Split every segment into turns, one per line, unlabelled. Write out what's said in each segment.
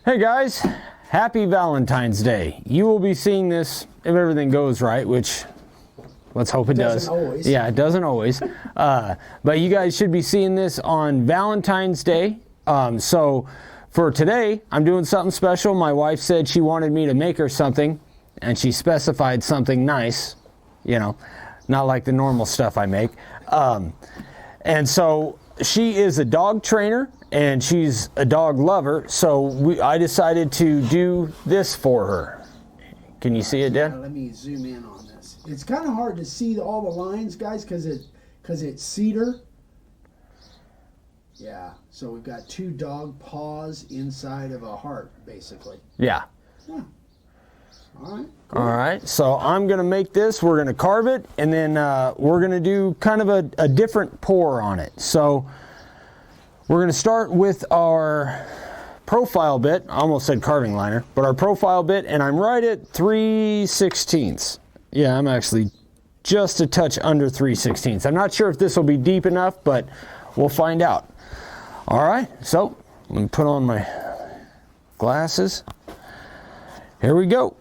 Hey guys, happy Valentine's Day. You will be seeing this if everything goes right, which let's hope it does.
Doesn't always.
Yeah, it doesn't always. But you guys should be seeing this on Valentine's Day. So for today, I'm doing something special. My wife said she wanted me to make her something, and she specified something nice, you know, not like the normal stuff I make. And so she is a dog trainer and she's a dog lover, so I decided to do this for her. Can you see it, Dan?
Let me zoom in on this. It's kind of hard to see all the lines, guys, because it's cedar. Yeah, so we've got two dog paws inside of a heart, basically.
Yeah.
Yeah. All right.
All right, so I'm gonna make this, we're gonna carve it, and then we're gonna do kind of a different pour on it. So we're gonna start with our profile bit. I almost said carving liner, but our profile bit, and I'm right at 3/16. Yeah, I'm actually just a touch under 3/16. I'm not sure if this will be deep enough, but we'll find out. All right, so let me put on my glasses. Here we go.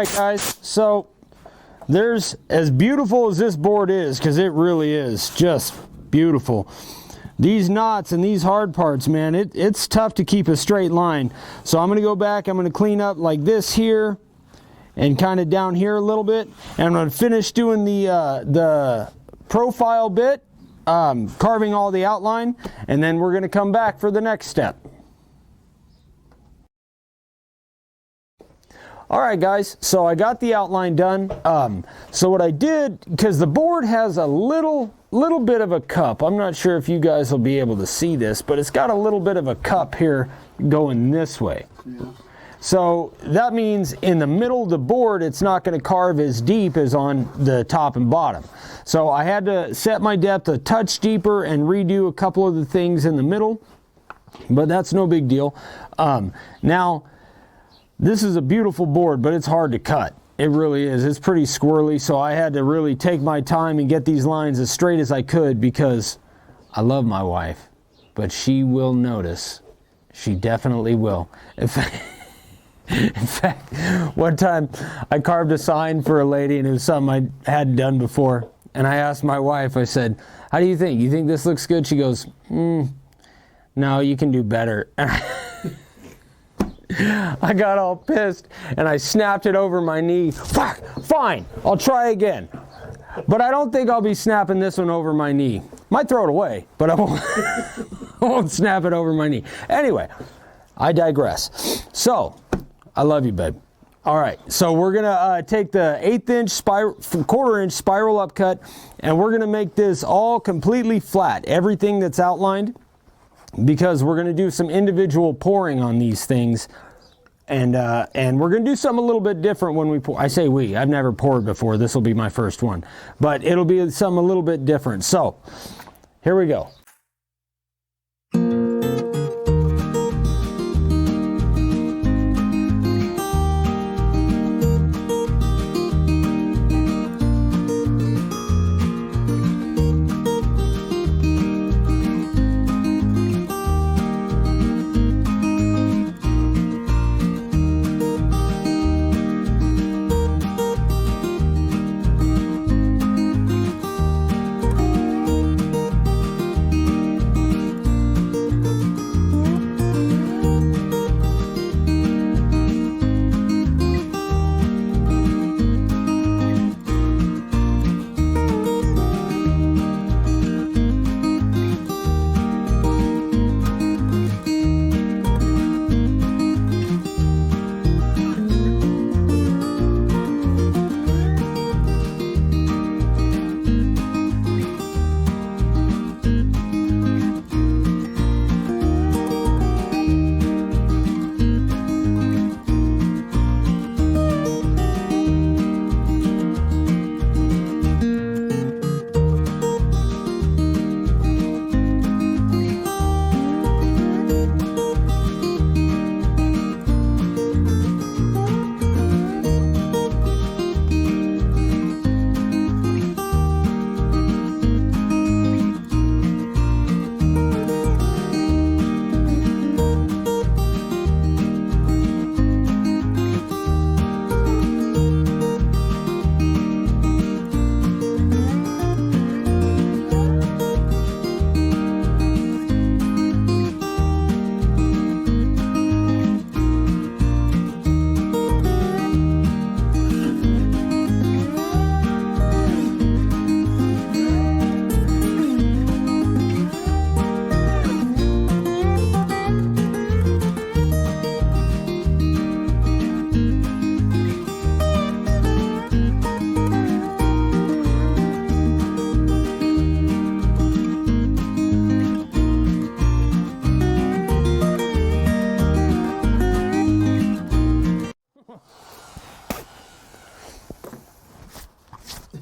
right, guys, so there's, as beautiful as this board is, because it really is just beautiful, these knots and these hard parts, man, it's tough to keep a straight line. So I'm going to go back, I'm going to clean up like this here and kind of down here a little bit, and I'm going to finish doing the profile bit, carving all the outline, and then we're going to come back for the next step. All right, guys, so I got the outline done. So what I did, because the board has a little bit of a cup. I'm not sure if you guys will be able to see this, but it's got a little bit of a cup here going this way. Yeah. So that means in the middle of the board, it's not going to carve as deep as on the top and bottom. So I had to set my depth a touch deeper and redo a couple of the things in the middle, but that's no big deal. Now, this is a beautiful board, but it's hard to cut. It really is. It's pretty squirrely, so I had to really take my time and get these lines as straight as I could, because I love my wife, but she will notice. She definitely will. In fact, one time I carved a sign for a lady, and it was something I hadn't done before, and I asked my wife, I said, "How do you think? You think this looks good?" She goes, "No, you can do better." I got all pissed and I snapped it over my knee. Fuck, fine, I'll try again. But I don't think I'll be snapping this one over my knee. Might throw it away, but I won't, I won't snap it over my knee. Anyway, I digress. So, I love you, babe. All right, so we're gonna take the 1/8 inch spiral, 1/4 inch spiral upcut, and we're gonna make this all completely flat, everything that's outlined, because we're going to do some individual pouring on these things, and we're going to do something a little bit different when we pour. I say we, I've never poured before, this will be my first one, but it'll be something a little bit different. So here we go.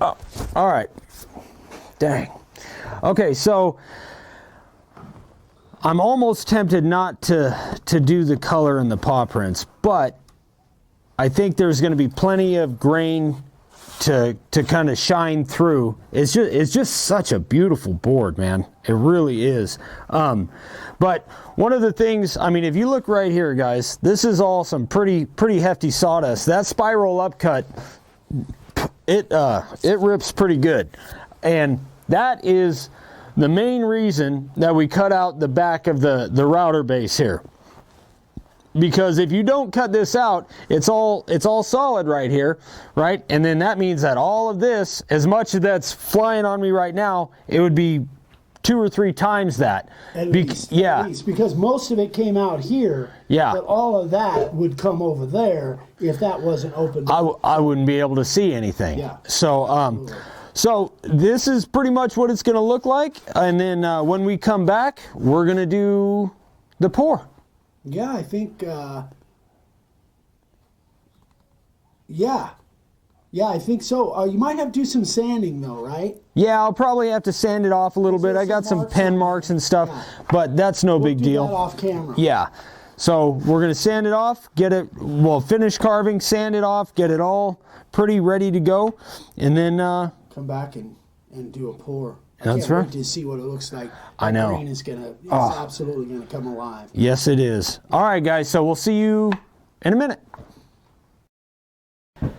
Oh, all right. Dang. Okay, so I'm almost tempted not to do the color in the paw prints, but I think there's going to be plenty of grain to kind of shine through. It's just such a beautiful board, man. It really is. But one of the things, I mean, if you look right here, guys, this is all some pretty hefty sawdust. That spiral upcut, it rips pretty good, and that is the main reason that we cut out the back of the router base here. Because if you don't cut this out, it's all solid right here, right? And then that means that all of this, as much as that's flying on me right now, it would be 2 or 3 times that.
At least, because most of it came out here.
Yeah.
But all of that would come over there if that wasn't open.
I wouldn't be able to see anything.
Yeah.
So this is pretty much what it's going to look like. And then when we come back, we're going to do the pour.
Yeah, I think. Yeah, I think so. You might have to do some sanding though, right?
Yeah, I'll probably have to sand it off a little bit. I got some pen marks and stuff, but that's no big deal.
That off camera.
Yeah. So we're going to sand it off, get it, well, finish carving, sand it off, get it all pretty ready to go, and then
come back and do a pour.
That's right.
Wait to see what it looks like.
I know.
Green is absolutely gonna come alive.
Yes, it is. All right, guys. So we'll see you in a minute.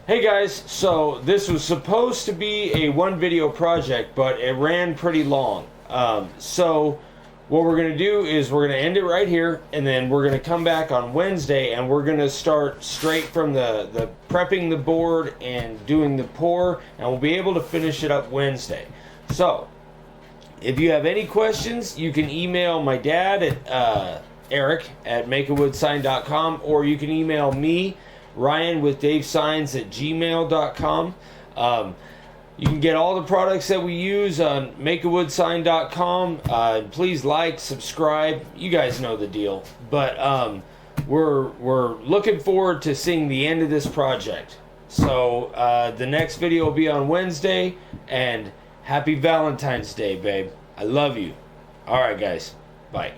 Hey guys, so this was supposed to be a 1 video project, but it ran pretty long. So what we're going to do is we're going to end it right here, and then we're going to come back on Wednesday, and we're going to start straight from the prepping the board and doing the pour, and we'll be able to finish it up Wednesday. So if you have any questions, you can email my dad at eric@makeawoodsign.com, or you can email me, Ryan with Dave Signs at gmail.com. You can get all the products that we use on makeawoodsign.com. Please like, subscribe. You guys know the deal. But we're looking forward to seeing the end of this project. So the next video will be on Wednesday. And happy Valentine's Day, babe. I love you. All right, guys. Bye.